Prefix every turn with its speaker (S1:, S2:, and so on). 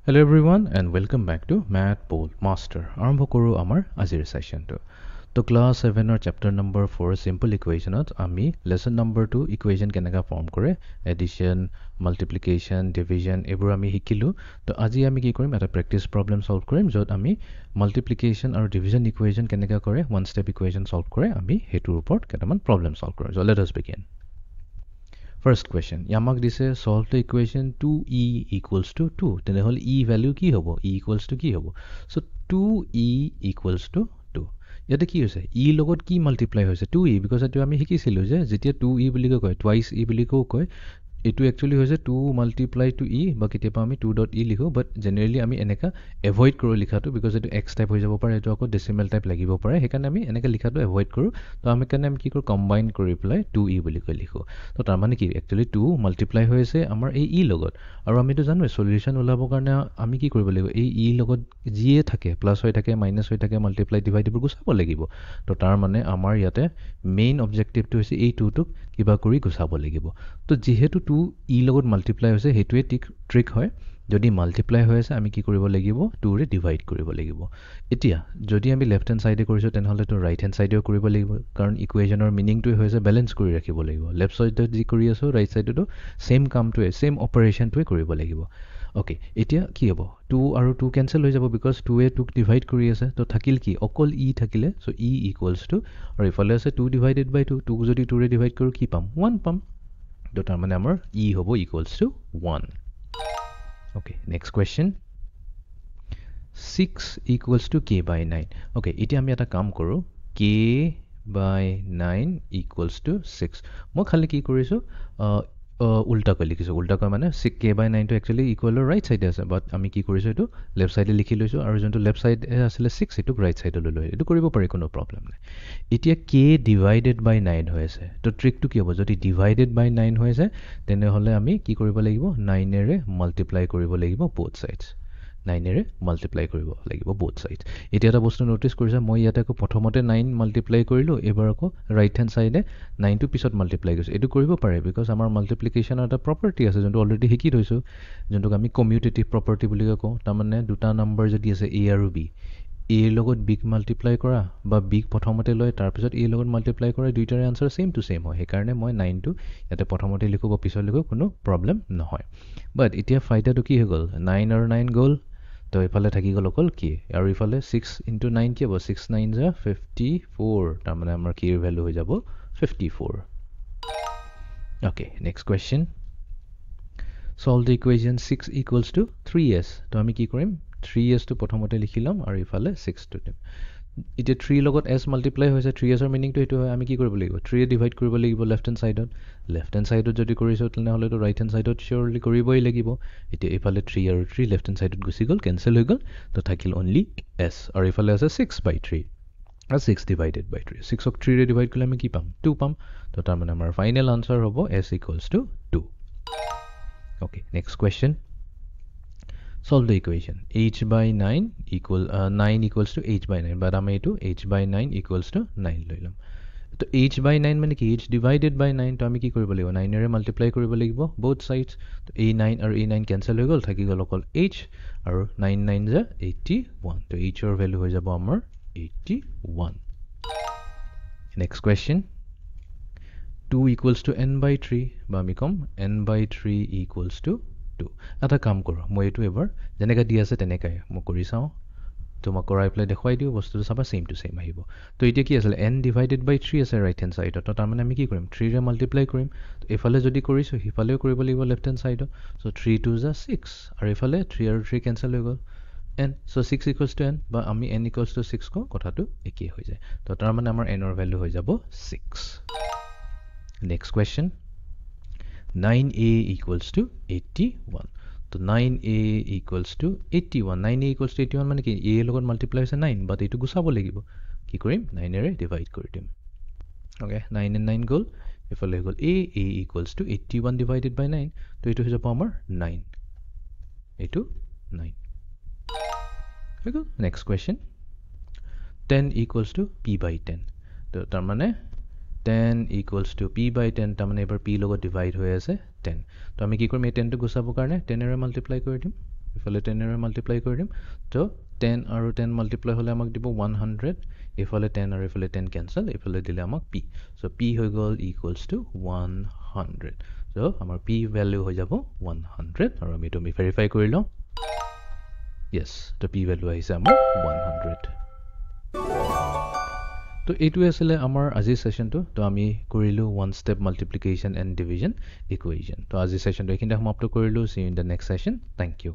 S1: Hello everyone and welcome back to Math Bold Master. আৰম্ভ কৰোঁ আমাৰ আজিৰ সেশনটো। তো ক্লাছ 7 চেপ্টাৰ নম্বৰ 4 সিম্পল ইকুৱেশ্যনত আমি লেসন নম্বৰ 2 ইকুৱেশ্যন কেনেকা ফৰ্ম কৰে এডিশন, মাল্টিপ্লিকেশ্যন, ডিভিজন এইবোৰ আমি শিকিলোঁ। তো আজি আমি কি কৰিম এটা প্ৰেক্টিছ প্ৰব্লেম সলভ কৰিম য'ত আমি মাল্টিপ্লিকেশ্যন আৰু ডিভিজন ইকুৱেশ্যন কেনেকা কৰে ওৱান ষ্টেপ ইকুৱেশ্যন সলভ কৰে আমি সেইটোৰ ওপৰত কেইটামান প্ৰব্লেম সলভ কৰিম। So let us begin. First question, yamak dise solve the equation 2e equals to 2. Tenehole e value ki hobo? E equals to ki hobo? So 2e equals to 2. Yate ki hoise? E logot ki multiply hoise? 2e because atu ami hikisilu je jetia 2e buli ko koy twice e buli ko koy এটো actually হৈছে 2 multiply two ই বা কেতিয়াবা আমি 2.e লিখো বাট generally আমি এনেকা avoid কৰো লিখাটো বিকজ এটো এক্স টাইপ হৈ যাব পাৰে এটো আকৌ ডেসিমেল টাইপ লাগিব পাৰে সেইকাৰণে আমি এনেকা লিখাটো এভয়েড কৰো তো আমি কাৰণে আমি কি কৰো কম্বাইন কৰি পেলাই 2e বুলি কৈ লিখো তো তাৰ মানে কি একচুয়ালি 2 মাল্টিপ্লাই হৈছে আমাৰ এই ই লগত আৰু আমি তো জানো সলিউশন ওলাবৰ কাৰণে আমি কি কৰিব লাগিব এই ই লগত জিয়ে থাকে প্লাস হৈ থাকে মাইনাস হৈ থাকে মাল্টিপ্লাই ডিভাইড এইবোৰ গুছাব লাগিব তো তাৰ মানে আমাৰ ইয়াতে মেইন অবজেক্টিভটো হৈছে এই 2 টোক কিবা কৰি গুছাব লাগিব তো যেহেতু 2 ই লগত মাল্টিপ্লাই হৈছে হেতুৱে ট্ৰিক হয় যদি মাল্টিপ্লাই হৈ আছে আমি কি কৰিব লাগিব 2 ৰে ডিভাইড কৰিব লাগিব এতিয়া যদি আমি লেফট হ্যান্ড সাইডে কৰিছো তেনেহলে তো ৰাইট হ্যান্ড সাইডেও কৰিব লাগিব কাৰণ ইকুৱেশ্যনৰ মিনিংটো হৈছে ব্যালেন্স কৰি ৰাখিব লাগিব লেফট সাইডত যি কৰি আছো ৰাইট সাইডতো সেম কামটোৱে সেম অপাৰেশনটোৱে কৰিব লাগিব ওকে এতিয়া কি হ'ব 2 আৰু 2 কেনসেল হৈ যাব বিকজ 2 এ 2 ডিভাইড কৰি আছে তো থাকিল কি অকল ই থাকিলে সো ই ইকুৱেলছ টু আৰু ইফালে আছে 2 ডিভাইডেড বাই 2 2 যদি 2 ৰে ডিভাইড কৰো কি পাম 1 পাম তো তাৰ মানে আমাৰ ই হ'ব equals to 1 okay next question 6 equals to k by 9 okay এতিয়া আমি এটা কাম কৰো k by 9 equals to 6 মই খালি কি কৰিছো উল্টা কৰি লিখিছো উল্টা কৰি মানে k by 9 টো একচুয়ালি ইকুৱেলৰ ৰাইট সাইডে আছে বাট আমি কি কৰিছো এটো লেফট সাইডে লিখি লৈছো আৰু যোনটো লেফট সাইড আছিল 6 এটো ৰাইট সাইডে লৈ লৈ এটো কৰিব পাৰি কোনো প্ৰবলেম নাই এতিয়া k ডিভাইডেড বাই 9 হৈ আছে তো ট্ৰিকটো কি হ'ব যদি ডিভাইডেড বাই 9 হৈ আছে তেনে হলে আমি কি কৰিব লাগিব 9 এৰে মাল্টিপ্লাই কৰিব লাগিব both sides 9 এৰে মাল্টিপ্লাই কৰিব লাগিব both sides এতিয়া এটা বস্তু নোটিস কৰিছা মই ইয়াতে আকৌ প্ৰথমতে 9 মাল্টিপ্লাই কৰিলো এবাৰ আকৌ ৰাইট হ্যান্ড সাইডে 9 টো পিছত মাল্টিপ্লাই কৰিছো এটো কৰিব পাৰে বিকজ আমাৰ মাল্টিপ্লিকেশনৰ এটা প্ৰপাৰ্টি আছে যোনটো অলৰেডি শিকি থৈছো যোনটোক আমি কমিউটেটিভ প্ৰপাৰ্টি বুলি কওঁ তাৰ মানে দুটা নম্বৰ যদি আছে a আৰু b a লগত b মাল্টিপ্লাই কৰা বা b প্ৰথমতে লৈ তাৰ পিছত a লগত মাল্টিপ্লাই কৰা দুইটাৰে আনসাৰ সেম টু সেম হয় সেইকাৰণে মই 9 টো ইয়াতে প্ৰথমতে লিখো বা পিছত লিখো কোনো প্ৰবলেম নহয় বাট এতিয়া ফাইদাটো কি হৈ গল 9 আৰু 9 গল তো ইফালে থাকি গল অকল কি আৰু ইফালে 6 into 9 কি হ'ব 6 9 যা 54 তাৰ মানে আমাৰ কি ভ্যালু হৈ যাব 54 okay next question solve the equation 6 equals to 3s তো আমি কি কৰিম 3s টো প্ৰথমতে লিখি লম আৰু ইফালে 6 টো দিম এতিয়া 3 লগত s মাল্টিপ্লাই হৈছে 3s ৰ মিনিংটো এটো হয় আমি কি কৰিব লাগিব 3 এ ডিভাইড কৰিব লাগিব লেফট হ্যান্ড সাইডত যদি কৰিছো তেনে হলে তো ৰাইট হ্যান্ড সাইডত শিওৰলি কৰিবই লাগিব এতিয়া ইফালে 3 আৰু 3 লেফট হ্যান্ড সাইডত গুছি গল কেনসেল হৈ গল তো থাকিল অনলি s আৰু ইফালে আছে 6 by 3 আৰু 6 divided by 3 6 ক 3 ৰে ডিভাইড কৰিলে আমি কি পাম 2 পাম তো তাৰ মানে আমাৰ ফাইনাল আনসাৰ হ'ব s equals to 2 okay next question solve the equation h by 9 equal 9 equals to h by 9 but আমি এটো h by 9 equals to 9 লৈ লম তো h by 9 মানে কি h divided by 9 তো আমি কি কৰিব লাগিব 9 এৰে মাল্টিপ্লাই কৰিব লাগিব both sides তো a9 আৰু a9 কেনসেল হৈ গল থাকি গল অকল h আৰু 9 9 যা 81 তো h ৰ ভ্যালু হৈ যাব আমাৰ 81 next question 2 equals to n by 3 বা আমি কম n by 3 equals to 2 এটা কাম কৰো মই এটো এবাৰ যেনেকা দি আছে তেনেকাই মই কৰি চাও তো মই কৰাই প্লাই দেখুৱাই দিও বস্তুটো চাবা সেম টু সেম আহিব তো এতিয়া কি আছিল n ডিভাইডেড বাই 3 আছে ৰাইট হ্যান্ড সাইডত তো তাৰ মানে আমি কি কৰিম 3 ৰে মাল্টিপ্লাই কৰিম তো এফালে যদি কৰিছো হিফালেও কৰিব লাগিব লেফট হ্যান্ড সাইডত সো 3 2 যা 6 আৰু এফালে 3 আৰু 3 কেনসেল হৈ গল n so 6 equals to n বা আমি n equals to 6 কো কথাটো একেই হৈ যায় তো তাৰ মানে আমাৰ n ৰ ভ্যালু হৈ যাব 6 next question 9a equals to 81 তো 9a equals to 81 9a equals to 81 মানে কি a লগত মাল্টিপ্লাই হৈছে 9 বাট এটো গুছাব লাগিব কি কৰিম 9 এৰে ডিভাইড কৰি দিম ওকে 9 and 9 গল ইফালে গল a equals to 81 divided by 9 তো এটো হৈ যাব আমাৰ 9 এটো 9 next question 10 equals to p by 10 তো তাৰ মানে 10 equals to p by 10 তাৰমানে এবাৰ p লগত ডিভাইড হৈ আছে 10 তো আমি কি কৰিম এই 10 টো গুছাবৰ কাৰণে 10 এৰে মাল্টিপ্লাই কৰি দিম ইফালে 10 এৰে মাল্টিপ্লাই কৰি দিম তো 10 আৰু 10 মাল্টিপ্লাই হ'লে আমাক দিব 100 ইফালে 10 আৰু ইফালে 10 কেনসেল ইফালে দিলে আমাক p সো p হৈ গ'ল ইকুৱেলছ টু 100 সো আমাৰ p ভ্যালু হৈ যাব 100 আৰু আমি তুমি ভেৰিফাই কৰি লওঁ yes তো p ভ্যালু আহিছে আমাৰ 100 তো এইটো আছিল আমাৰ আজি সেশনটো তো আমি কৰিলো one step multiplication and division equation তো আজি সেশনটো এখিনতে সমাপ্ত কৰিলো see you in the next session thank you